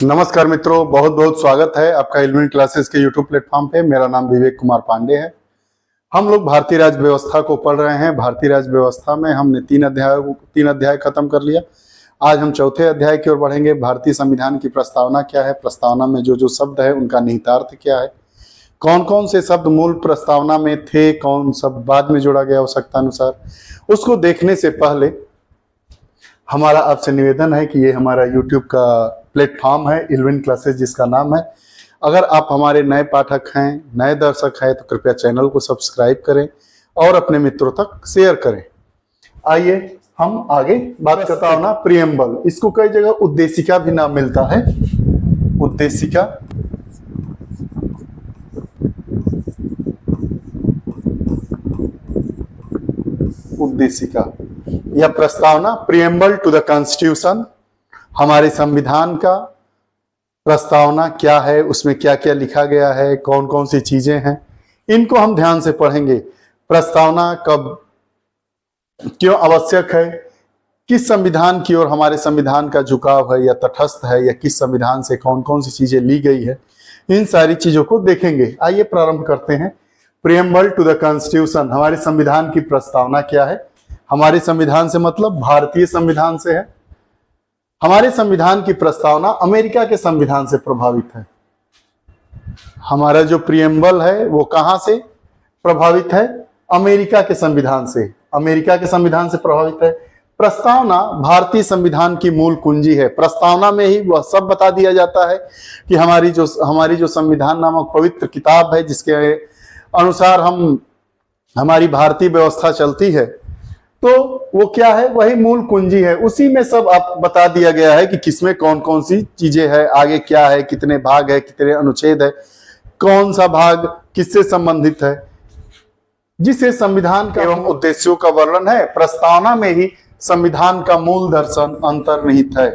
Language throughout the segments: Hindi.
नमस्कार मित्रों, बहुत बहुत स्वागत है आपका इल्मी क्लासेस के यूट्यूब प्लेटफॉर्म पे। मेरा नाम विवेक कुमार पांडे है। हम लोग भारतीय राज्य व्यवस्था को पढ़ रहे हैं। भारतीय राज्य व्यवस्था में हमने तीन अध्याय खत्म कर लिया। आज हम चौथे अध्याय की ओर बढ़ेंगे। भारतीय संविधान की प्रस्तावना क्या है, प्रस्तावना में जो जो शब्द है उनका निहितार्थ क्या है, कौन कौन से शब्द मूल प्रस्तावना में थे, कौन सब बाद में जोड़ा गया आवश्यकता अनुसार, उसको देखने से पहले हमारा आपसे निवेदन है कि ये हमारा YouTube का प्लेटफॉर्म है, इल्विन क्लासेस जिसका नाम है। अगर आप हमारे नए पाठक हैं, नए दर्शक हैं, तो कृपया चैनल को सब्सक्राइब करें और अपने मित्रों तक शेयर करें। आइए हम आगे बात करता हूं ना। प्रियम्बल, इसको कई जगह उद्देशिका भी नाम मिलता है। उद्देशिका, उद्देशिका या प्रस्तावना। प्रियम्बल टू द कॉन्स्टिट्यूशन, हमारे संविधान का प्रस्तावना क्या है, उसमें क्या क्या लिखा गया है, कौन कौन सी चीजें हैं, इनको हम ध्यान से पढ़ेंगे। प्रस्तावना कब क्यों आवश्यक है, किस संविधान की ओर हमारे संविधान का झुकाव है या तटस्थ है, या किस संविधान से कौन कौन सी चीजें ली गई है, इन सारी चीजों को देखेंगे। आइए प्रारंभ करते हैं। प्रियम्बल टू द कॉन्स्टिट्यूशन, हमारे संविधान की प्रस्तावना क्या है। हमारे संविधान से मतलब भारतीय संविधान से है। हमारे संविधान की प्रस्तावना अमेरिका के संविधान से प्रभावित है। हमारा जो प्रियम्बल है वो कहां से प्रभावित है? अमेरिका के संविधान से। अमेरिका के संविधान से प्रभावित है। प्रस्तावना भारतीय संविधान की मूल कुंजी है। प्रस्तावना में ही वह सब बता दिया जाता है कि हमारी जो संविधान नामक पवित्र किताब है, जिसके अनुसार हमारी भारतीय व्यवस्था चलती है, तो वो क्या है, वही मूल कुंजी है। उसी में सब आप बता दिया गया है कि किसमें कौन कौन सी चीजें है, आगे क्या है, कितने भाग है, कितने अनुच्छेद है, कौन सा भाग किससे संबंधित है, जिसे संविधान का एवं उद्देश्यों का वर्णन है। प्रस्तावना में ही संविधान का मूल दर्शन अंतर्निहित है।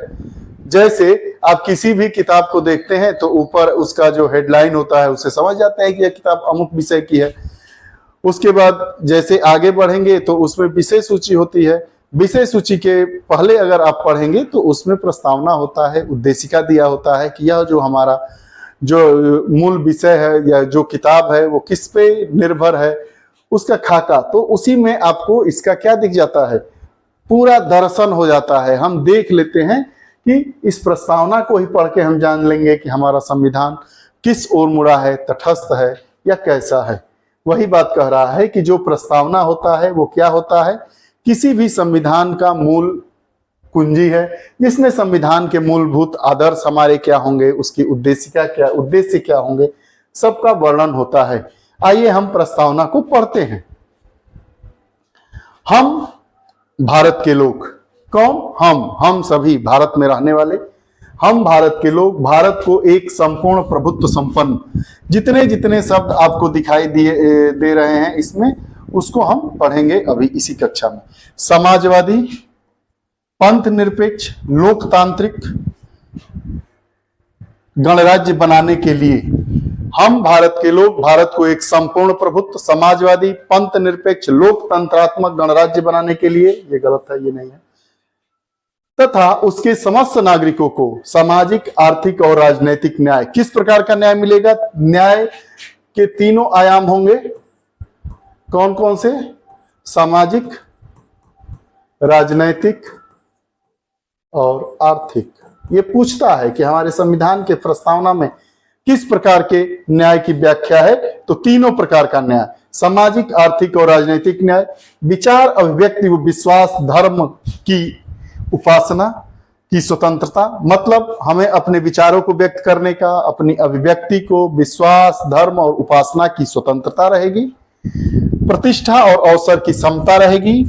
जैसे आप किसी भी किताब को देखते हैं तो ऊपर उसका जो हेडलाइन होता है उससे समझ जाते हैं कि यह किताब अमुक विषय की है। उसके बाद जैसे आगे बढ़ेंगे तो उसमें विषय सूची होती है। विषय सूची के पहले अगर आप पढ़ेंगे तो उसमें प्रस्तावना होता है, उद्देशिका दिया होता है कि यह जो हमारा जो मूल विषय है या जो किताब है वो किस पे निर्भर है, उसका खाका। तो उसी में आपको इसका क्या दिख जाता है, पूरा दर्शन हो जाता है। हम देख लेते हैं कि इस प्रस्तावना को ही पढ़ के हम जान लेंगे कि हमारा संविधान किस ओर मुड़ा है, तटस्थ है या कैसा है। वही बात कह रहा है कि जो प्रस्तावना होता है वो क्या होता है, किसी भी संविधान का मूल कुंजी है, जिसमें संविधान के मूलभूत आदर्श हमारे क्या होंगे, उसकी उद्देश्य क्या होंगे, सबका वर्णन होता है। आइए हम प्रस्तावना को पढ़ते हैं। हम भारत के लोग, कौन? हम सभी भारत में रहने वाले, हम भारत के लोग, भारत को एक संपूर्ण प्रभुत्व संपन्न, जितने जितने शब्द आपको दिखाई दे रहे हैं इसमें, उसको हम पढ़ेंगे अभी इसी कक्षा में। समाजवादी, पंथ निरपेक्ष, लोकतांत्रिक गणराज्य बनाने के लिए हम भारत के लोग भारत को एक संपूर्ण प्रभुत्व, समाजवादी, पंथ निरपेक्ष, लोकतंत्रात्मक गणराज्य बनाने के लिए, ये गलत है, ये नहीं है, तथा उसके समस्त नागरिकों को सामाजिक, आर्थिक और राजनैतिक न्याय। किस प्रकार का न्याय मिलेगा? न्याय के तीनों आयाम होंगे। कौन कौन से? सामाजिक, राजनैतिक और आर्थिक। ये पूछता है कि हमारे संविधान के प्रस्तावना में किस प्रकार के न्याय की व्याख्या है, तो तीनों प्रकार का न्याय, सामाजिक, आर्थिक और राजनैतिक न्याय, विचार, अभिव्यक्ति व विश्वास, धर्म की उपासना की स्वतंत्रता, मतलब हमें अपने विचारों को व्यक्त करने का, अपनी अभिव्यक्ति को, विश्वास, धर्म और उपासना की स्वतंत्रता रहेगी। प्रतिष्ठा और अवसर की समता रहेगी।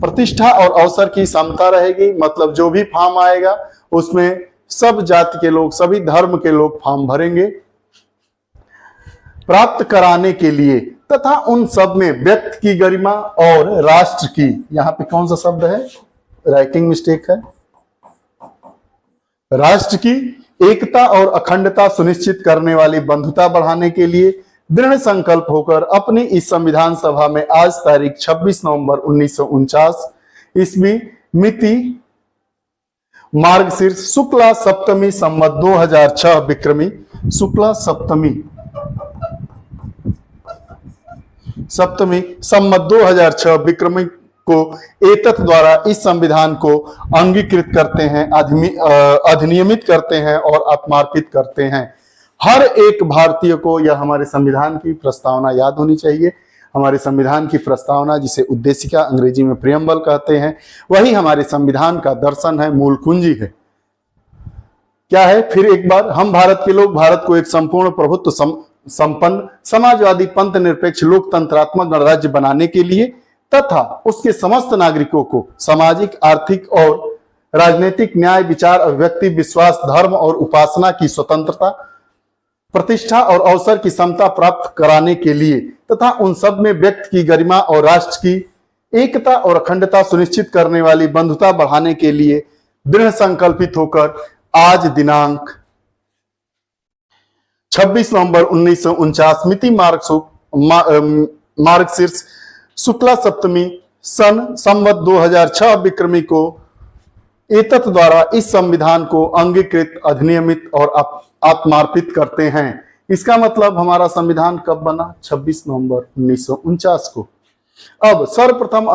प्रतिष्ठा और अवसर की समता रहेगी मतलब जो भी फॉर्म आएगा उसमें सब जाति के लोग, सभी धर्म के लोग फॉर्म भरेंगे प्राप्त कराने के लिए, तथा उन सब में व्यक्ति की गरिमा और राष्ट्र की, यहाँ पे कौन सा शब्द है, राइटिंग मिस्टेक है, राष्ट्र की एकता और अखंडता सुनिश्चित करने वाली बंधुता बढ़ाने के लिए दृढ़ संकल्प होकर अपनी इस संविधान सभा में आज तारीख 26 नवंबर 1949 ईस्वी मिति मार्गशीर्ष शुक्ला सप्तमी संवत 2006 विक्रमी, शुक्ला सप्तमी संवत 2006 विक्रमी को एतत् द्वारा इस संविधान को अंगीकृत करते हैं, अधिनियमित करते हैं और अपमार्पित करते हैं। हर एक भारतीय को यह हमारे संविधान की प्रस्तावना याद होनी चाहिए। हमारे संविधान की प्रस्तावना, जिसे उद्देशिका अंग्रेजी में प्रियम्बल कहते हैं, वही हमारे संविधान का दर्शन है, मूल कुंजी है। क्या है? फिर एक बार, हम भारत के लोग भारत को एक संपूर्ण प्रभुत्व संपन्न समाजवादी पंथ निरपेक्ष लोकतंत्रात्मक गणराज्य बनाने के लिए तथा उसके समस्त नागरिकों को सामाजिक, आर्थिक और राजनीतिक न्याय, विचार, अभिव्यक्ति, विश्वास, धर्म और उपासना की स्वतंत्रता, प्रतिष्ठा और अवसर की समता प्राप्त कराने के लिए तथा उन सब में व्यक्ति की गरिमा और राष्ट्र की एकता और अखंडता सुनिश्चित करने वाली बंधुता बढ़ाने के लिए दृढ़ संकल्पित होकर आज दिनांक 26 नवंबर 1949 मिति मार्गशीर्ष शुक्ला सप्तमी सन संवत 2006 विक्रमी को एतत् द्वारा इस संविधान को अंगीकृत, अधिनियमित और आत्मार्पित करते हैं। इसका मतलब हमारा संविधान कब बना? 26 नवंबर 1949 को। अब सर्वप्रथम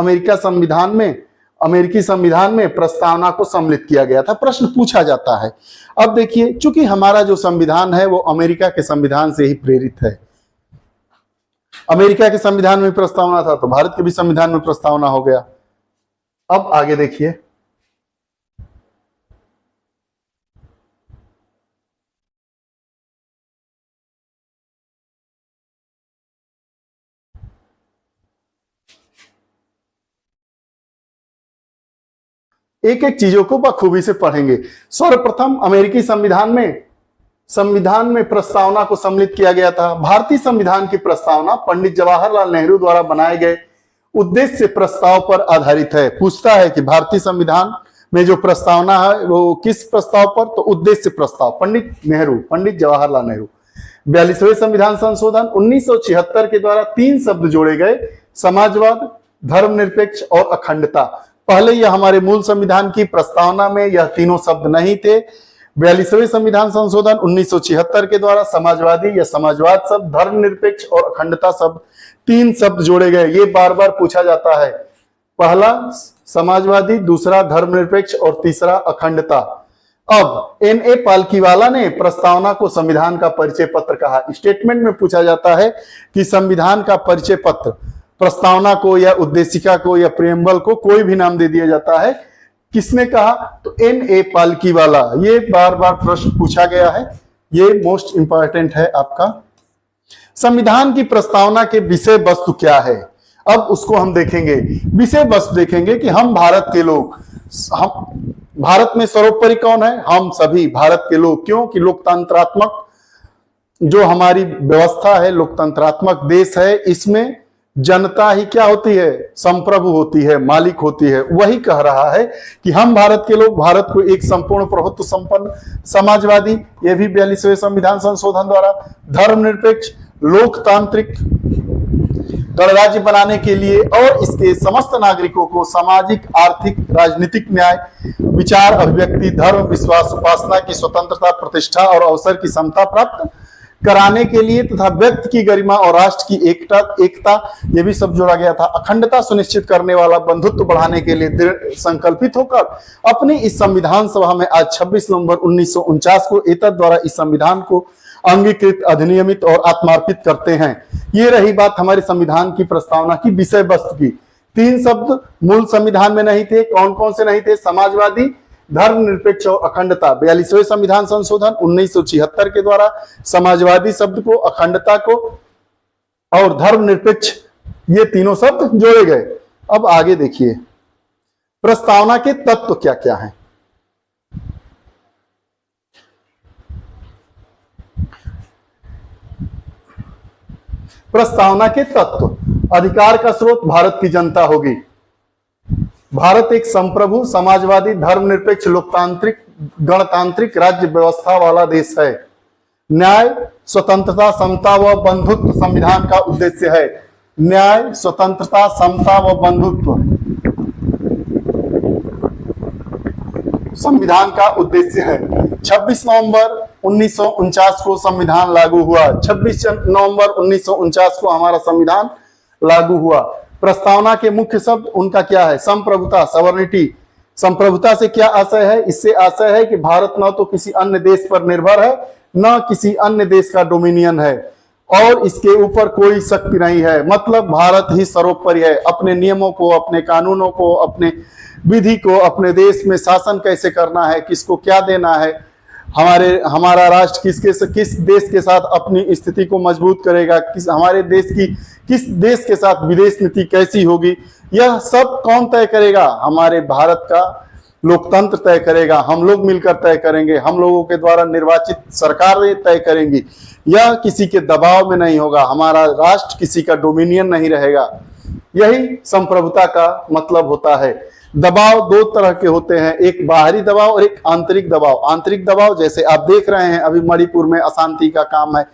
अमेरिकी संविधान में प्रस्तावना को सम्मिलित किया गया था। प्रश्न पूछा जाता है। अब देखिए, चूंकि हमारा जो संविधान है वो अमेरिका के संविधान से ही प्रेरित है। अमेरिका के संविधान में प्रस्तावना था तो भारत के भी संविधान में प्रस्तावना हो गया। अब आगे देखिए, एक एक चीजों को बखूबी से पढ़ेंगे। सर्वप्रथम अमेरिकी संविधान में प्रस्तावना को सम्मिलित किया गया था। भारतीय संविधान की प्रस्तावना पंडित जवाहरलाल नेहरू द्वारा बनाए गए उद्देश्य प्रस्ताव पर आधारित है। पूछता है कि भारतीय संविधान में जो प्रस्तावना है वो किस प्रस्ताव पर? तो उद्देश्य प्रस्ताव, पंडित जवाहरलाल नेहरू। 42वें संविधान संशोधन 1976 के द्वारा 3 शब्द जोड़े गए, समाजवाद, धर्मनिरपेक्ष और अखंडता। पहले यह हमारे मूल संविधान की प्रस्तावना में यह तीनों शब्द नहीं थे। 42वें संविधान संशोधन 1976 के द्वारा समाजवादी या समाजवाद शब्द, धर्मनिरपेक्ष और अखंडता शब्द, 3 शब्द जोड़े गए। ये बार बार पूछा जाता है। पहला समाजवादी, दूसरा धर्मनिरपेक्ष और तीसरा अखंडता। अब N.A. पालकीवाला ने प्रस्तावना को संविधान का परिचय पत्र कहा। स्टेटमेंट में पूछा जाता है कि संविधान का परिचय पत्र, प्रस्तावना को या उद्देशिका को या प्रियम्बल को कोई भी नाम दे दिया जाता है। किसने कहा? तो N.A. पालकीवाला। ये बार बार प्रश्न पूछा गया है, ये मोस्ट इंपॉर्टेंट है आपका। संविधान की प्रस्तावना के विषय वस्तु क्या है, अब उसको हम देखेंगे। विषय वस्तु देखेंगे कि हम भारत के लोग, हम भारत में सर्वोपरि कौन है? हम सभी भारत के लोग। क्यों? कि लोकतंत्रात्मक जो हमारी व्यवस्था है, लोकतंत्रात्मक देश है, इसमें जनता ही क्या होती है? संप्रभु होती है, मालिक होती है। वही कह रहा है कि हम भारत के लोग भारत को एक संपूर्ण प्रभुत्व संपन्न समाजवादी, ये भी 42वें संविधान संशोधन द्वारा, धर्मनिरपेक्ष लोकतांत्रिक गणराज्य बनाने के लिए और इसके समस्त नागरिकों को सामाजिक, आर्थिक, राजनीतिक न्याय, विचार, अभिव्यक्ति, धर्म, विश्वास, उपासना की स्वतंत्रता, प्रतिष्ठा और अवसर की समता प्राप्त कराने के लिए तथा व्यक्ति की गरिमा और राष्ट्र की एकता ये भी सब जोड़ा गया था। अखंडता सुनिश्चित करने वाला, बंधुत्व बढ़ाने के लिए दृढ़ संकल्पित होकर अपनी इस संविधान सभा में आज 26 नवंबर 1949 को एतत् द्वारा इस संविधान को अंगीकृत, अधिनियमित और आत्मार्पित करते हैं। ये रही बात हमारे संविधान की प्रस्तावना की विषय वस्तु की। 3 शब्द मूल संविधान में नहीं थे। कौन कौन से नहीं थे? समाजवादी, धर्मनिरपेक्ष और अखंडता। 42वें संविधान संशोधन 1976 के द्वारा समाजवादी शब्द को, अखंडता को और धर्मनिरपेक्ष, ये तीनों शब्द जोड़े गए। अब आगे देखिए, प्रस्तावना के तत्व क्या क्या हैं। प्रस्तावना के तत्व: अधिकार का स्रोत भारत की जनता होगी। भारत एक संप्रभु, समाजवादी, धर्मनिरपेक्ष, लोकतांत्रिक, गणतांत्रिक राज्य व्यवस्था वाला देश है। न्याय, स्वतंत्रता, समता व बंधुत्व संविधान का उद्देश्य है। न्याय, स्वतंत्रता, समता व बंधुत्व संविधान का उद्देश्य है। 26 नवंबर 1949 को संविधान लागू हुआ। 26 नवंबर 1949 को हमारा संविधान लागू हुआ। प्रस्तावना के मुख्य शब्द उनका क्या है? संप्रभुता, सवर्निटी। संप्रभुता से क्या आशय है? इससे आशय है कि भारत न तो किसी अन्य देश पर निर्भर है, न किसी अन्य देश का डोमिनियन है और इसके ऊपर कोई शक्ति नहीं है। मतलब भारत ही सर्वोपरि है। अपने नियमों को, अपने कानूनों को, अपने विधि को, अपने देश में शासन कैसे करना है, किसको क्या देना है, हमारा राष्ट्र किस देश के साथ अपनी स्थिति को मजबूत करेगा, हमारे देश की किस देश के साथ विदेश नीति कैसी होगी, यह सब कौन तय करेगा? हमारे भारत का लोकतंत्र तय करेगा। हम लोग मिलकर तय करेंगे, हम लोगों के द्वारा निर्वाचित सरकारें तय करेंगी। यह किसी के दबाव में नहीं होगा। हमारा राष्ट्र किसी का डोमिनियन नहीं रहेगा। यही संप्रभुता का मतलब होता है। दबाव दो तरह के होते हैं, एक बाहरी दबाव और एक आंतरिक दबाव। आंतरिक दबाव जैसे आप देख रहे हैं अभी मणिपुर में अशांति का काम है,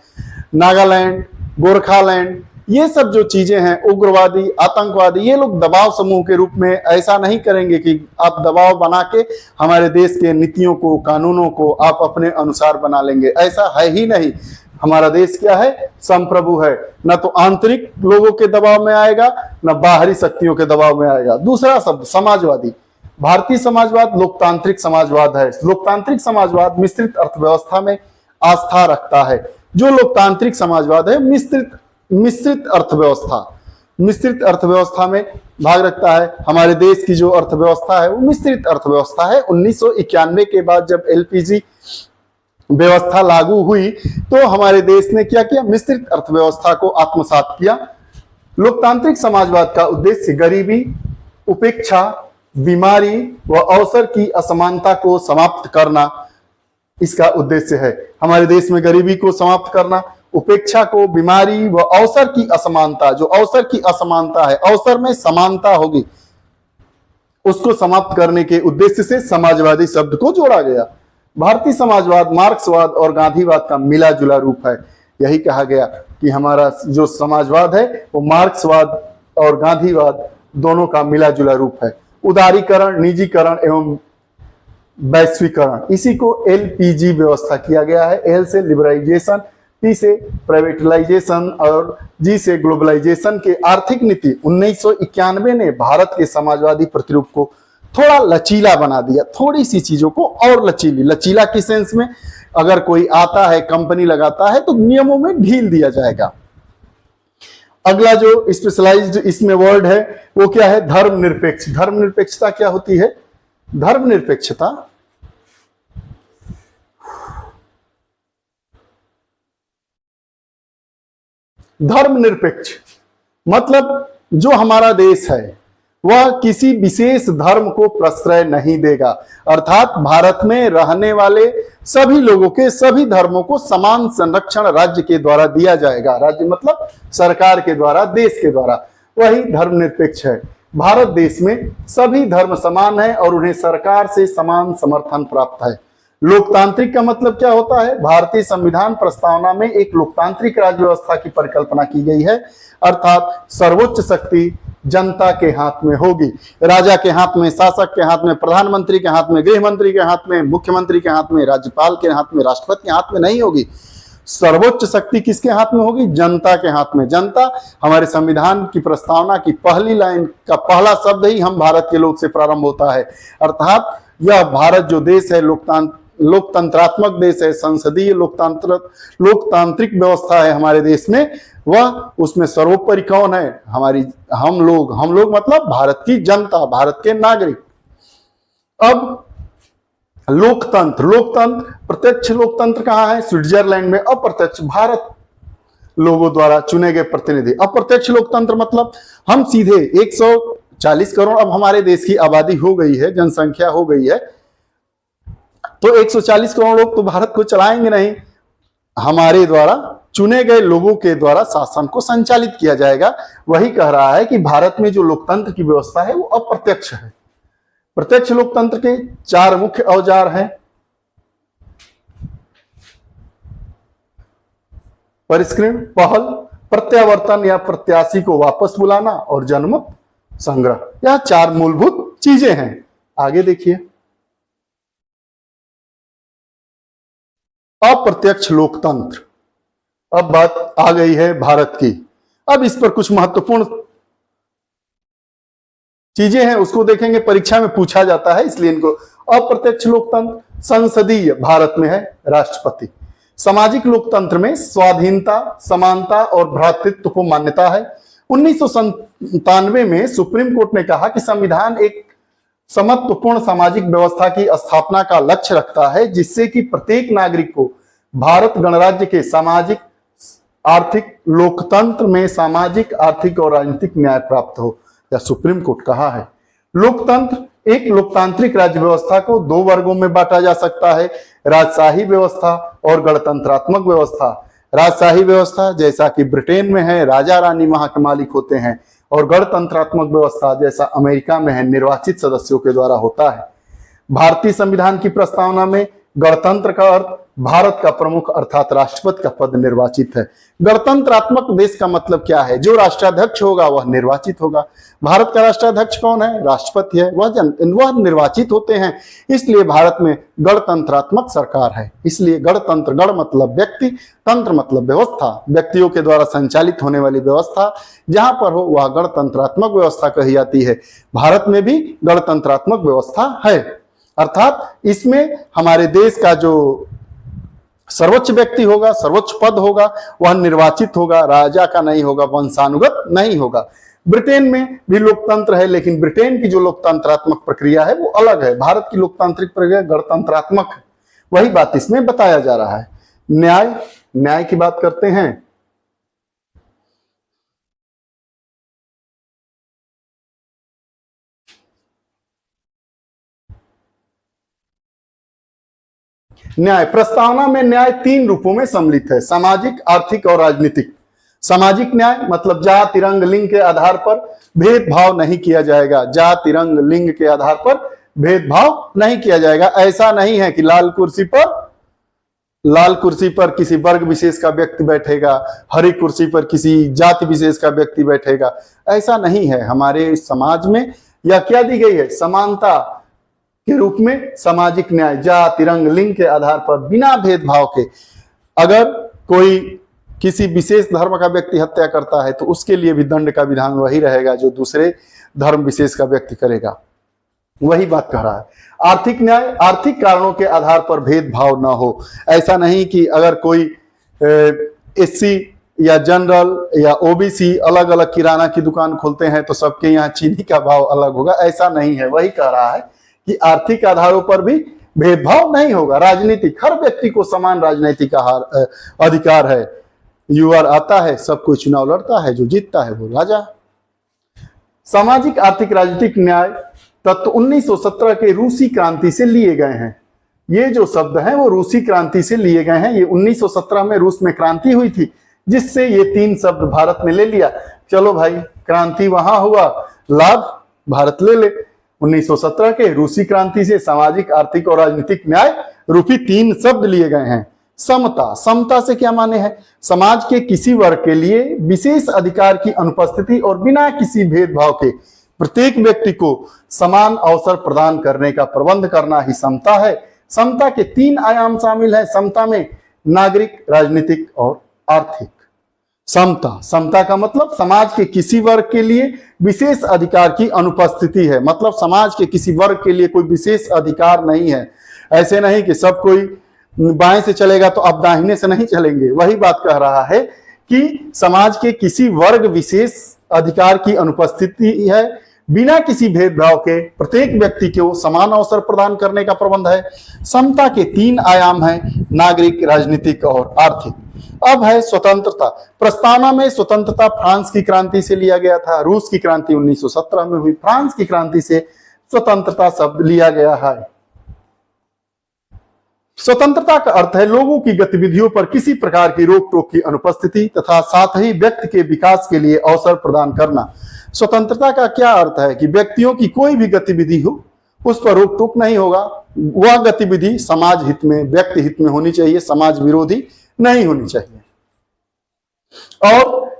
नागालैंड, गोरखालैंड, ये सब जो चीजें हैं, उग्रवादी, आतंकवादी, ये लोग दबाव समूह के रूप में ऐसा नहीं करेंगे कि आप दबाव बना के हमारे देश के नीतियों को, कानूनों को आप अपने अनुसार बना लेंगे। ऐसा है ही नहीं। हमारा देश क्या है? संप्रभु है। न तो आंतरिक लोगों के दबाव में आएगा, न बाहरी शक्तियों के दबाव में आएगा। दूसरा शब्द समाजवादी। भारतीय समाजवाद लोकतांत्रिक समाजवाद है। लोकतांत्रिक समाजवाद मिश्रित अर्थव्यवस्था में आस्था रखता है। जो लोकतांत्रिक समाजवाद है मिश्रित अर्थव्यवस्था में भाग रखता है। हमारे देश की जो अर्थव्यवस्था है वो मिश्रित अर्थव्यवस्था है। 1991 के बाद जब एलपीजी व्यवस्था लागू हुई तो हमारे देश ने क्या किया? मिश्रित अर्थव्यवस्था को आत्मसात किया। लोकतांत्रिक समाजवाद का उद्देश्य गरीबी, उपेक्षा, बीमारी व अवसर की असमानता को समाप्त करना इसका उद्देश्य है। हमारे देश में गरीबी को समाप्त करना, उपेक्षा को, बीमारी व अवसर की असमानता, जो अवसर की असमानता है, अवसर में समानता होगी, उसको समाप्त करने के उद्देश्य से समाजवादी शब्द को जोड़ा गया। भारतीय समाजवाद मार्क्सवाद और गांधीवाद का मिला जुला रूप है। यही कहा गया कि हमारा जो समाजवाद है वो मार्क्सवाद और गांधीवाद दोनों का मिला जुला रूप है। उदारीकरण, निजीकरण एवं वैश्वीकरण, इसी को एलपीजी व्यवस्था किया गया है। एल से लिबरलाइजेशन, पी से प्राइवेटाइजेशन और जी से ग्लोबलाइजेशन के आर्थिक नीति 1991 ने भारत के समाजवादी प्रतिरूप को थोड़ा लचीला बना दिया। थोड़ी सी चीजों को और लचीला की सेंस में, अगर कोई आता है, कंपनी लगाता है तो नियमों में ढील दिया जाएगा। अगला जो स्पेशलाइज्ड इसमें वर्ड है वो क्या है? धर्मनिरपेक्ष। धर्मनिरपेक्षता क्या होती है? धर्मनिरपेक्षता धर्मनिरपेक्ष मतलब जो हमारा देश है वह किसी विशेष धर्म को प्रश्रय नहीं देगा। अर्थात भारत में रहने वाले सभी लोगों के सभी धर्मों को समान संरक्षण राज्य के द्वारा दिया जाएगा। राज्य मतलब सरकार के द्वारा, देश के द्वारा, वही धर्मनिरपेक्ष है। भारत देश में सभी धर्म समान है और उन्हें सरकार से समान समर्थन प्राप्त है। लोकतांत्रिक का मतलब क्या होता है? भारतीय संविधान प्रस्तावना में एक लोकतांत्रिक राज्य व्यवस्था की परिकल्पना की गई है। अर्थात सर्वोच्च शक्ति जनता के हाथ में होगी। राजा के हाथ में, शासक के हाथ में, प्रधानमंत्री के हाथ में, गृह मंत्री के हाथ में, मुख्यमंत्री के हाथ में, राज्यपाल के हाथ में, राष्ट्रपति के हाथ में नहीं होगी। सर्वोच्च शक्ति किसके हाथ में होगी? जनता के हाथ में। जनता हमारे संविधान की प्रस्तावना की पहली लाइन का पहला शब्द ही हम भारत के लोग से प्रारंभ होता है। अर्थात यह भारत जो देश है लोकतंत्रात्मक देश है, संसदीय लोकतांत्रिक व्यवस्था है हमारे देश में, वह उसमें सर्वोपरि कौन है? हम लोग मतलब भारत की जनता, भारत के नागरिक। अब लोकतंत्र प्रत्यक्ष लोकतंत्र कहाँ है? स्विट्जरलैंड में। अप्रत्यक्ष भारत लोगों द्वारा चुने गए प्रतिनिधि। अप्रत्यक्ष लोकतंत्र मतलब हम सीधे 140 करोड़ अब हमारे देश की आबादी हो गई है, जनसंख्या हो गई है, तो 140 करोड़ लोग तो भारत को चलाएंगे नहीं। हमारे द्वारा चुने गए लोगों के द्वारा शासन को संचालित किया जाएगा। वही कह रहा है कि भारत में जो लोकतंत्र की व्यवस्था है वो अप्रत्यक्ष है। प्रत्यक्ष लोकतंत्र के 4 मुख्य औजार हैं। परिष्करण, पहल, प्रत्यावर्तन या प्रत्याशी को वापस बुलाना और जनमत संग्रह। यह 4 मूलभूत चीजें हैं। आगे देखिए। अप्रत्यक्ष लोकतंत्र। अब बात आ गई है भारत की। अब इस पर कुछ महत्वपूर्ण चीजें हैं, उसको देखेंगे, परीक्षा में पूछा जाता है, इसलिए इनको। अप्रत्यक्ष लोकतंत्र संसदीय भारत में है राष्ट्रपति। सामाजिक लोकतंत्र में स्वाधीनता, समानता और भ्रातृत्व को मान्यता है। 1997 में सुप्रीम कोर्ट ने कहा कि संविधान एक समत्वपूर्ण सामाजिक व्यवस्था की स्थापना का लक्ष्य रखता है, जिससे कि प्रत्येक नागरिक को भारत गणराज्य के सामाजिक आर्थिक लोकतंत्र में सामाजिक, आर्थिक और राजनीतिक न्याय प्राप्त हो। या सुप्रीम कोर्ट कहा है। लोकतंत्र एक लोकतांत्रिक राज्य व्यवस्था को दो वर्गों में बांटा जा सकता है, राजशाही व्यवस्था और गणतंत्रात्मक व्यवस्था। राजशाही व्यवस्था जैसा कि ब्रिटेन में है, राजा रानी वहां के मालिक होते हैं, और गणतंत्रात्मक व्यवस्था जैसा अमेरिका में है, निर्वाचित सदस्यों के द्वारा होता है। भारतीय संविधान की प्रस्तावना में गणतंत्र का अर्थ भारत का प्रमुख अर्थात राष्ट्रपति का पद निर्वाचित है। गणतंत्रात्मक देश का मतलब क्या है? जो राष्ट्राध्यक्ष होगा वह निर्वाचित होगा। भारत का राष्ट्राध्यक्ष कौन है? राष्ट्रपति है, वह निर्वाचित होते हैं। इसलिए भारत में गणतंत्रात्मक सरकार है। इसलिए गणतंत्र, गण मतलब व्यक्ति, तंत्र मतलब व्यवस्था, व्यक्तियों के द्वारा संचालित होने वाली व्यवस्था जहां पर हो वह गणतंत्रात्मक व्यवस्था कही जाती है। भारत में भी गणतंत्रात्मक व्यवस्था है, अर्थात इसमें हमारे देश का जो सर्वोच्च व्यक्ति होगा, सर्वोच्च पद होगा, वह निर्वाचित होगा, राजा का नहीं होगा, वंशानुगत नहीं होगा। ब्रिटेन में भी लोकतंत्र है, लेकिन ब्रिटेन की जो लोकतंत्रात्मक प्रक्रिया है वो अलग है। भारत की लोकतांत्रिक प्रक्रिया गणतंत्रात्मक है। वही बात इसमें बताया जा रहा है। न्याय, न्याय की बात करते हैं। न्याय, प्रस्तावना में न्याय तीन रूपों में सम्मिलित है, सामाजिक, आर्थिक और राजनीतिक। सामाजिक न्याय मतलब जाति, रंग, लिंग के आधार पर भेदभाव नहीं किया जाएगा। जाति, रंग, लिंग के आधार पर भेदभाव नहीं किया जाएगा। ऐसा नहीं है कि लाल कुर्सी पर किसी वर्ग विशेष का व्यक्ति बैठेगा, हरी कुर्सी पर किसी जाति विशेष का व्यक्ति बैठेगा, ऐसा नहीं है। हमारे समाज में यह क्या दी गई है? समानता के रूप में सामाजिक न्याय, जाति, रंग, लिंग के आधार पर बिना भेदभाव के अगर कोई किसी विशेष धर्म का व्यक्ति हत्या करता है तो उसके लिए भी दंड का विधान वही रहेगा जो दूसरे धर्म विशेष का व्यक्ति करेगा। वही बात कह रहा है। आर्थिक न्याय, आर्थिक कारणों के आधार पर भेदभाव ना हो। ऐसा नहीं कि अगर कोई एससी या जनरल या ओबीसी अलग अलग किराना की दुकान खोलते हैं तो सबके यहाँ चीनी का भाव अलग होगा, ऐसा नहीं है। वही कह रहा है कि आर्थिक आधारों पर भी भेदभाव नहीं होगा। राजनीतिक, हर व्यक्ति को समान राजनीतिक अधिकार है। युवा आता है, सब कोई चुनाव लड़ता है, जो जीतता है वो राजा। सामाजिक, आर्थिक, राजनीतिक न्याय तत्व 1917 के रूसी क्रांति से लिए गए हैं। ये जो शब्द हैं वो रूसी क्रांति से लिए गए हैं। ये 1917 में रूस में क्रांति हुई थी, जिससे ये तीन शब्द भारत ने ले लिया। चलो भाई, क्रांति वहां हुआ, लाभ भारत ले ले। 1917 के रूसी क्रांति से सामाजिक, आर्थिक और राजनीतिक न्याय रूपी तीन शब्द लिए गए हैं। समता, समता से क्या माने हैं? समाज के किसी वर्ग के लिए विशेष अधिकार की अनुपस्थिति और बिना किसी भेदभाव के प्रत्येक व्यक्ति को समान अवसर प्रदान करने का प्रबंध करना ही समता है। समता के तीन आयाम शामिल हैं। समता में नागरिक, राजनीतिक और आर्थिक। समता, समता का मतलब समाज के किसी वर्ग के लिए विशेष अधिकार की अनुपस्थिति है। मतलब समाज के किसी वर्ग के लिए कोई विशेष अधिकार नहीं है। ऐसे नहीं कि सब कोई बाएं से चलेगा तो आप दाहिने से नहीं चलेंगे। वही बात कह रहा है कि समाज के किसी वर्ग विशेष अधिकार की अनुपस्थिति है, बिना किसी भेदभाव के प्रत्येक व्यक्ति को समान अवसर प्रदान करने का प्रबंध है। समता के तीन आयाम हैं, नागरिक, राजनीतिक और आर्थिक। अब है स्वतंत्रता। प्रस्तावना में स्वतंत्रता फ्रांस की क्रांति से लिया गया था। रूस की क्रांति 1917 में हुई, फ्रांस की क्रांति से स्वतंत्रता शब्द लिया गया है। स्वतंत्रता का अर्थ है लोगों की गतिविधियों पर किसी प्रकार की रोक टोक की अनुपस्थिति तथा साथ ही व्यक्ति के विकास के लिए अवसर प्रदान करना। स्वतंत्रता का क्या अर्थ है कि व्यक्तियों की कोई भी गतिविधि हो उस पर रोक टोक नहीं होगा। वह गतिविधि समाज हित में, व्यक्ति हित में होनी चाहिए, समाज विरोधी नहीं होनी चाहिए। और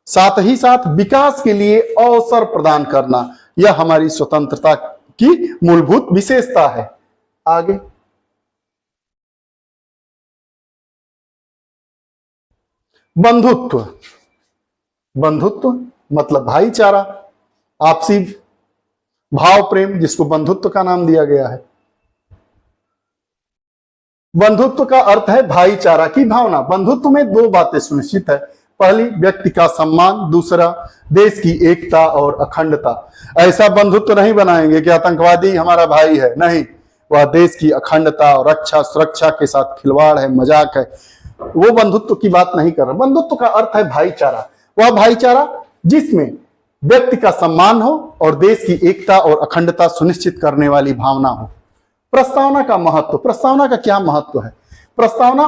साथ ही साथ विकास के लिए अवसर प्रदान करना, यह हमारी स्वतंत्रता की मूलभूत विशेषता है। आगे बंधुत्व, बंधुत्व मतलब भाईचारा, आपसी भाव प्रेम, जिसको बंधुत्व का नाम दिया गया है। बंधुत्व का अर्थ है भाईचारा की भावना। बंधुत्व में दो बातें सुनिश्चित है, पहली व्यक्ति का सम्मान, दूसरा देश की एकता और अखंडता। ऐसा बंधुत्व नहीं बनाएंगे कि आतंकवादी हमारा भाई है, नहीं, वह देश की अखंडता और रक्षा सुरक्षा के साथ खिलवाड़ है, मजाक है, वो बंधुत्व की बात नहीं कर रहा। बंधुत्व का अर्थ है भाईचारा, वह भाईचारा जिसमें व्यक्ति का सम्मान हो और देश की एकता और अखंडता सुनिश्चित करने वाली भावना हो। प्रस्तावना का महत्व, प्रस्तावना का क्या महत्व है? प्रस्तावना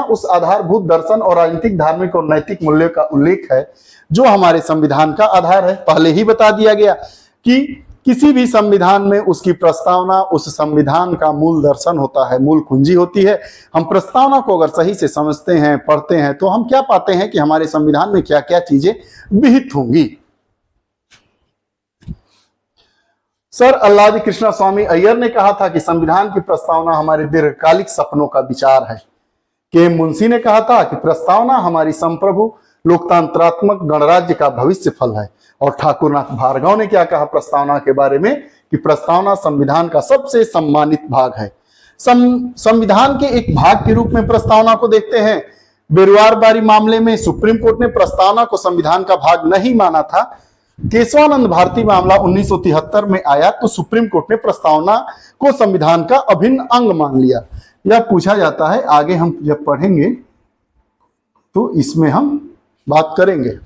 उस आधारभूत दर्शन और राजनीतिक, धार्मिक और नैतिक मूल्यों का उल्लेख है जो हमारे संविधान का आधार है। पहले ही बता दिया गया कि किसी भी संविधान में उसकी प्रस्तावना उस संविधान का मूल दर्शन होता है, मूल कुंजी होती है। हम प्रस्तावना को अगर सही से समझते हैं, पढ़ते हैं, तो हम क्या पाते हैं कि हमारे संविधान में क्या क्या चीजें विहित होंगी। सर अल्लादी कृष्णा स्वामी अय्यर ने कहा था कि संविधान की प्रस्तावना हमारे दीर्घकालिक सपनों का विचार है। के मुंशी ने कहा था कि प्रस्तावना हमारी संप्रभु लोकतंत्रात्मक गणराज्य का भविष्य फल है। और ठाकुरनाथ भार्गव ने क्या कहा प्रस्तावना के बारे में कि प्रस्तावना संविधान का सबसे सम्मानित भाग है। संविधान के एक भाग के रूप में प्रस्तावना को देखते हैं। बेरुआरबारी मामले में सुप्रीम कोर्ट ने प्रस्तावना को संविधान का भाग नहीं माना था। केशवानंद भारती मामला 1973 में आया तो सुप्रीम कोर्ट ने प्रस्तावना को संविधान का अभिन्न अंग मान लिया। यह पूछा जाता है, आगे हम जब पढ़ेंगे तो इसमें हम बात करेंगे।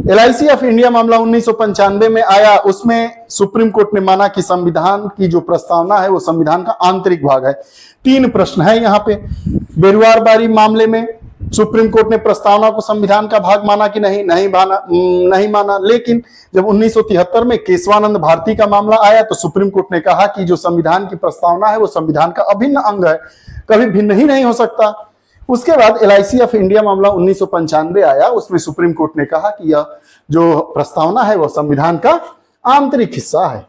LIC ऑफ इंडिया मामला 1995 में आया, उसमें सुप्रीम कोर्ट ने माना कि संविधान की जो प्रस्तावना है वो संविधान का आंतरिक भाग है। 3 प्रश्न है यहाँ पे। बेरुआरबारी मामले में सुप्रीम कोर्ट ने प्रस्तावना को संविधान का भाग माना कि नहीं माना। लेकिन जब 1973 में केशवानंद भारती का मामला आया तो सुप्रीम कोर्ट ने कहा कि जो संविधान की प्रस्तावना है वो संविधान का अभिन्न अंग है, कभी भिन्न ही नहीं हो सकता। उसके बाद LIC ऑफ इंडिया मामला 1995 आया, उसमें सुप्रीम कोर्ट ने कहा कि यह जो प्रस्तावना है वह संविधान का आंतरिक हिस्सा है।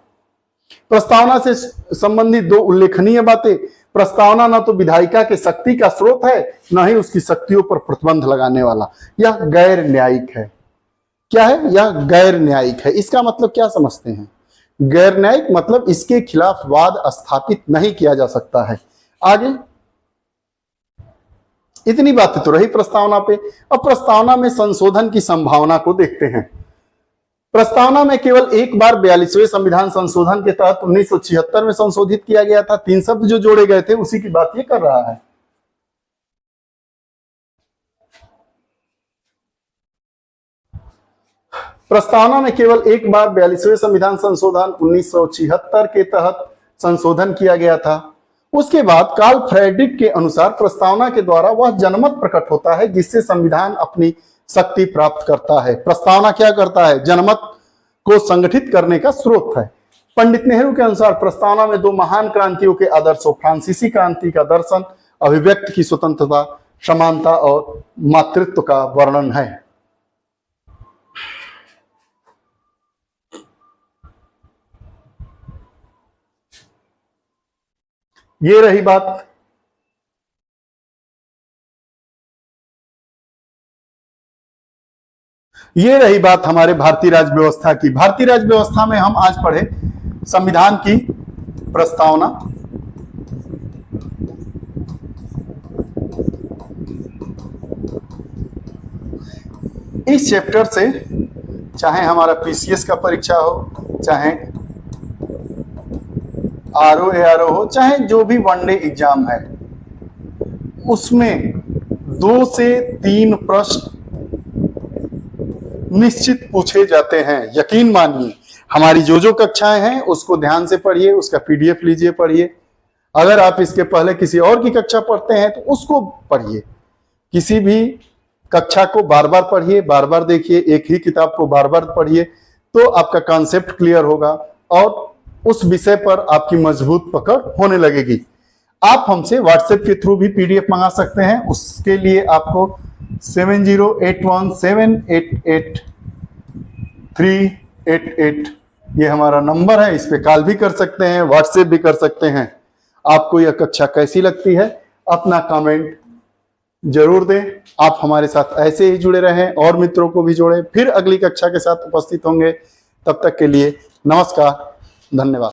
प्रस्तावना से संबंधित 2 उल्लेखनीय बातें। प्रस्तावना न तो विधायिका के शक्ति का स्रोत है, न ही उसकी शक्तियों पर प्रतिबंध लगाने वाला। यह गैर न्यायिक है। क्या है? यह गैर न्यायिक है। इसका मतलब क्या समझते हैं? गैर न्यायिक मतलब इसके खिलाफ वाद स्थापित नहीं किया जा सकता है। आगे इतनी बातें तो रही प्रस्तावना पे। अब प्रस्तावना में संशोधन की संभावना को देखते हैं। प्रस्तावना में केवल एक बार 42वें संविधान संशोधन के तहत 1976 में संशोधित किया गया था। 3 शब्द जो जोड़े गए थे उसी की बात ये कर रहा है। प्रस्तावना में केवल एक बार 42वें संविधान संशोधन 1976 के तहत संशोधन किया गया था। उसके बाद कार्ल फ्रेडरिक के अनुसार प्रस्तावना के द्वारा वह जनमत प्रकट होता है जिससे संविधान अपनी शक्ति प्राप्त करता है। प्रस्तावना क्या करता है? जनमत को संगठित करने का स्रोत है। पंडित नेहरू के अनुसार प्रस्तावना में 2 महान क्रांतियों के आदर्शों, फ्रांसीसी क्रांति का दर्शन, अभिव्यक्ति की स्वतंत्रता, समानता और मातृत्व का वर्णन है। ये रही बात। ये रही बात हमारे भारतीय राज्य व्यवस्था की। भारतीय राज्य व्यवस्था में हम आज पढ़े संविधान की प्रस्तावना। इस चैप्टर से चाहे हमारा PCS का परीक्षा हो, चाहे RO ARO हो, चाहे जो भी वनडे एग्जाम है, उसमें 2 से 3 प्रश्न निश्चित पूछे जाते हैं। यकीन मानिए, हमारी जो कक्षाएं हैं उसको ध्यान से पढ़िए, उसका PDF लीजिए, पढ़िए। अगर आप इसके पहले किसी और की कक्षा पढ़ते हैं तो उसको पढ़िए। किसी भी कक्षा को बार बार पढ़िए, बार बार देखिए, एक ही किताब को बार बार पढ़िए, तो आपका कॉन्सेप्ट क्लियर होगा और उस विषय पर आपकी मजबूत पकड़ होने लगेगी। आप हमसे व्हाट्सएप के थ्रू भी PDF मंगा सकते हैं। उसके लिए आपको 7081788388 ये हमारा नंबर है, इस पे कॉल भी कर सकते हैं, व्हाट्सएप भी कर सकते हैं। आपको यह कक्षा कैसी लगती है अपना कमेंट जरूर दें। आप हमारे साथ ऐसे ही जुड़े रहें और मित्रों को भी जोड़ें। फिर अगली कक्षा के साथ उपस्थित होंगे। तब तक के लिए नमस्कार, धन्यवाद।